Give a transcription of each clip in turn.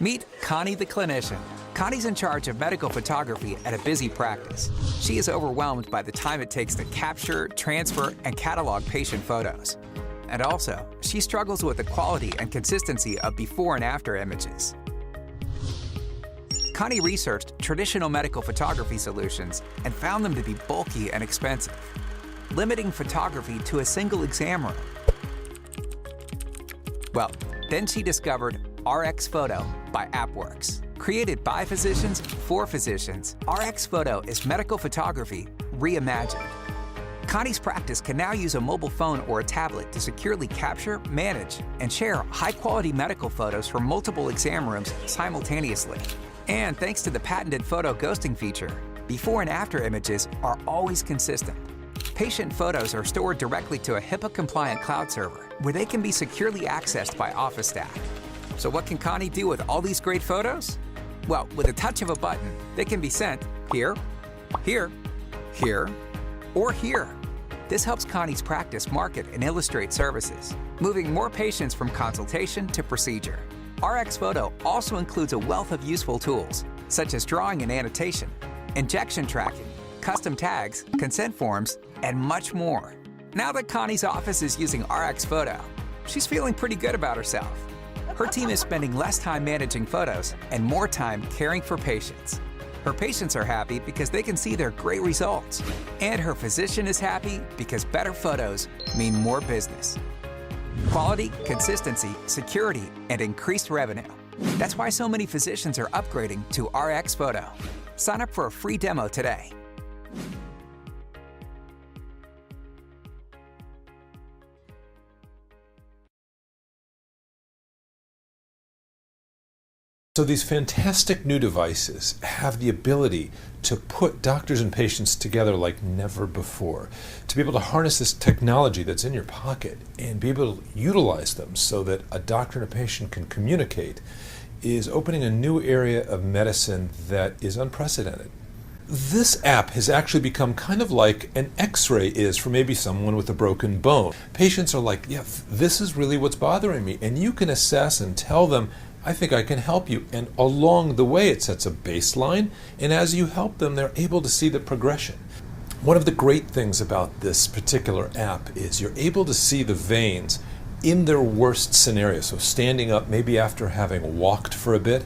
Meet Connie the clinician. Connie's in charge of medical photography at a busy practice. She is overwhelmed by the time it takes to capture, transfer, and catalog patient photos. And also, she struggles with the quality and consistency of before and after images. Connie researched traditional medical photography solutions and found them to be bulky and expensive, limiting photography to a single exam room. Well, then she discovered RxPhoto by AppWorks. Created by physicians for physicians, RxPhoto is medical photography reimagined. Connie's practice can now use a mobile phone or a tablet to securely capture, manage, and share high-quality medical photos from multiple exam rooms simultaneously. And thanks to the patented photo ghosting feature, before and after images are always consistent. Patient photos are stored directly to a HIPAA-compliant cloud server, where they can be securely accessed by office staff. So what can Connie do with all these great photos? Well, with a touch of a button, they can be sent here, here, here, or here. This helps Connie's practice market and illustrate services, moving more patients from consultation to procedure. RxPhoto also includes a wealth of useful tools, such as drawing and annotation, injection tracking, custom tags, consent forms, and much more. Now that Connie's office is using RxPhoto, she's feeling pretty good about herself. Her team is spending less time managing photos and more time caring for patients. Her patients are happy because they can see their great results. And her physician is happy because better photos mean more business. Quality, consistency, security, and increased revenue. That's why so many physicians are upgrading to RxPhoto. Sign up for a free demo today. So these fantastic new devices have the ability to put doctors and patients together like never before. To be able to harness this technology that's in your pocket and be able to utilize them so that a doctor and a patient can communicate is opening a new area of medicine that is unprecedented. This app has actually become kind of like an X-ray is for maybe someone with a broken bone. Patients are like, yeah, this is really what's bothering me. And you can assess and tell them, I think I can help you. And along the way, it sets a baseline. And as you help them, they're able to see the progression. One of the great things about this particular app is you're able to see the veins in their worst scenario. So standing up, maybe after having walked for a bit.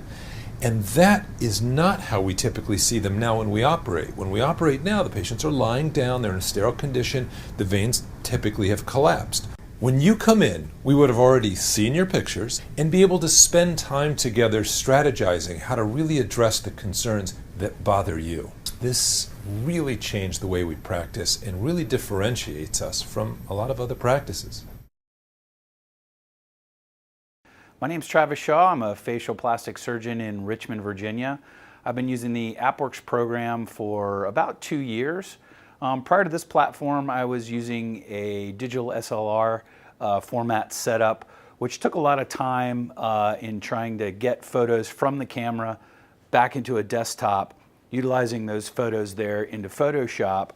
And that is not how we typically see them now when we operate. When we operate now, the patients are lying down, they're in a sterile condition, the veins typically have collapsed. When you come in, we would have already seen your pictures and be able to spend time together strategizing how to really address the concerns that bother you. This really changed the way we practice and really differentiates us from a lot of other practices. My name's Travis Shaw. I'm a facial plastic surgeon in Richmond, Virginia. I've been using the AppWorks program for about 2 years. Prior to this platform, I was using a digital SLR format setup, which took a lot of time in trying to get photos from the camera back into a desktop, utilizing those photos there into Photoshop,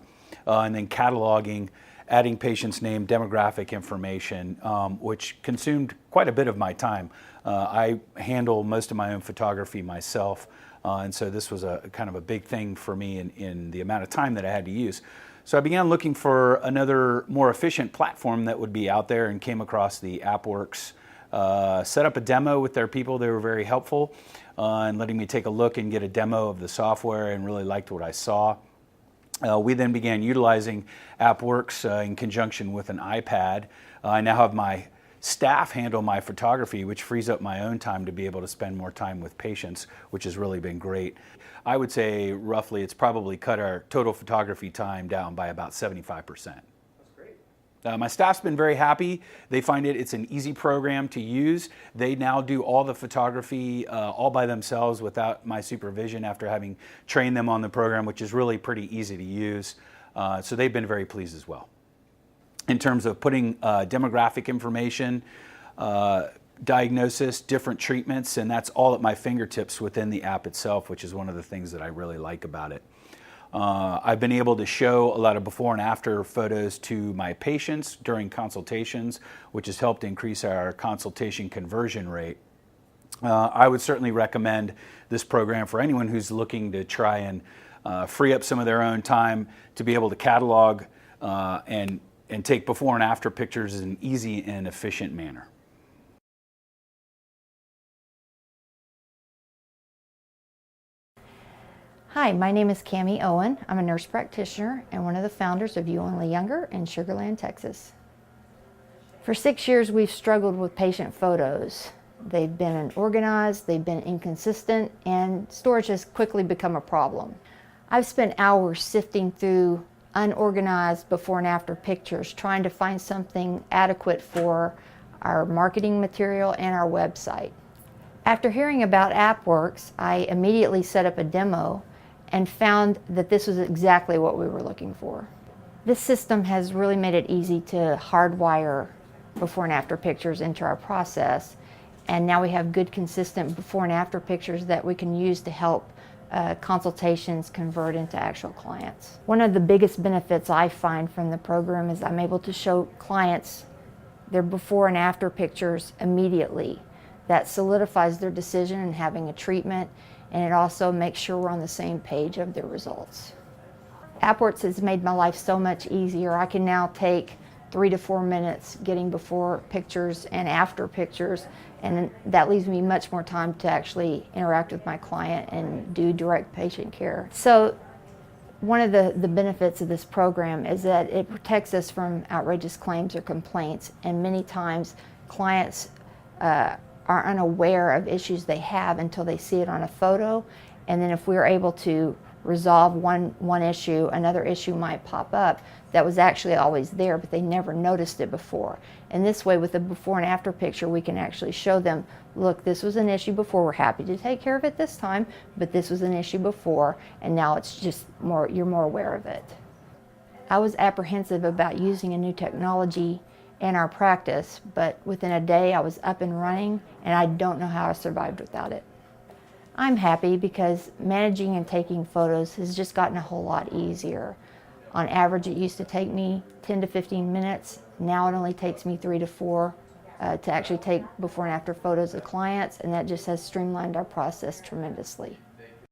and then cataloging, adding patient's name, demographic information, which consumed quite a bit of my time. I handle most of my own photography myself, and so this was a kind of a big thing for me in the amount of time that I had to use. So I began looking for another more efficient platform that would be out there and came across the AppWorks. Set up a demo with their people. They were very helpful in letting me take a look and get a demo of the software, and really liked what I saw. We then began utilizing AppWorks in conjunction with an iPad. I now have my staff handle my photography, which frees up my own time to be able to spend more time with patients, which has really been great. I would say roughly it's probably cut our total photography time down by about 75%. That's great. My staff's been very happy. They find it's an easy program to use. They now do all the photography all by themselves without my supervision after having trained them on the program, which is really pretty easy to use. So they've been very pleased as well. In terms of putting demographic information, diagnosis, different treatments, and that's all at my fingertips within the app itself, which is one of the things that I really like about it. I've been able to show a lot of before and after photos to my patients during consultations, which has helped increase our consultation conversion rate. I would certainly recommend this program for anyone who's looking to try and free up some of their own time to be able to catalog and take before and after pictures in an easy and efficient manner. Hi, my name is Cammie Owen. I'm a nurse practitioner and one of the founders of You Only Younger in Sugar Land, Texas. For 6 years, we've struggled with patient photos. They've been unorganized, they've been inconsistent, and storage has quickly become a problem. I've spent hours sifting through unorganized before and after pictures, trying to find something adequate for our marketing material and our website. After hearing about AppWorks, I immediately set up a demo and found that this was exactly what we were looking for. This system has really made it easy to hardwire before and after pictures into our process, and now we have good, consistent before and after pictures that we can use to help consultations convert into actual clients. One of the biggest benefits I find from the program is I'm able to show clients their before and after pictures immediately. That solidifies their decision in having a treatment, and it also makes sure we're on the same page of their results. AppWorks has made my life so much easier. I can now take 3 to 4 minutes getting before pictures and after pictures, and that leaves me much more time to actually interact with my client and do direct patient care. So one of the benefits of this program is that it protects us from outrageous claims or complaints, and many times clients are unaware of issues they have until they see it on a photo, and then if we're able to resolve one issue, another issue might pop up that was actually always there, but they never noticed it before. And this way, with the before and after picture, we can actually show them, look, this was an issue before, we're happy to take care of it this time, but this was an issue before, and now it's just more, you're more aware of it. I was apprehensive about using a new technology in our practice, but within a day I was up and running, and I don't know how I survived without it. I'm happy because managing and taking photos has just gotten a whole lot easier. On average, it used to take me 10 to 15 minutes. Now it only takes me 3 to 4 to actually take before and after photos of clients, and that just has streamlined our process tremendously.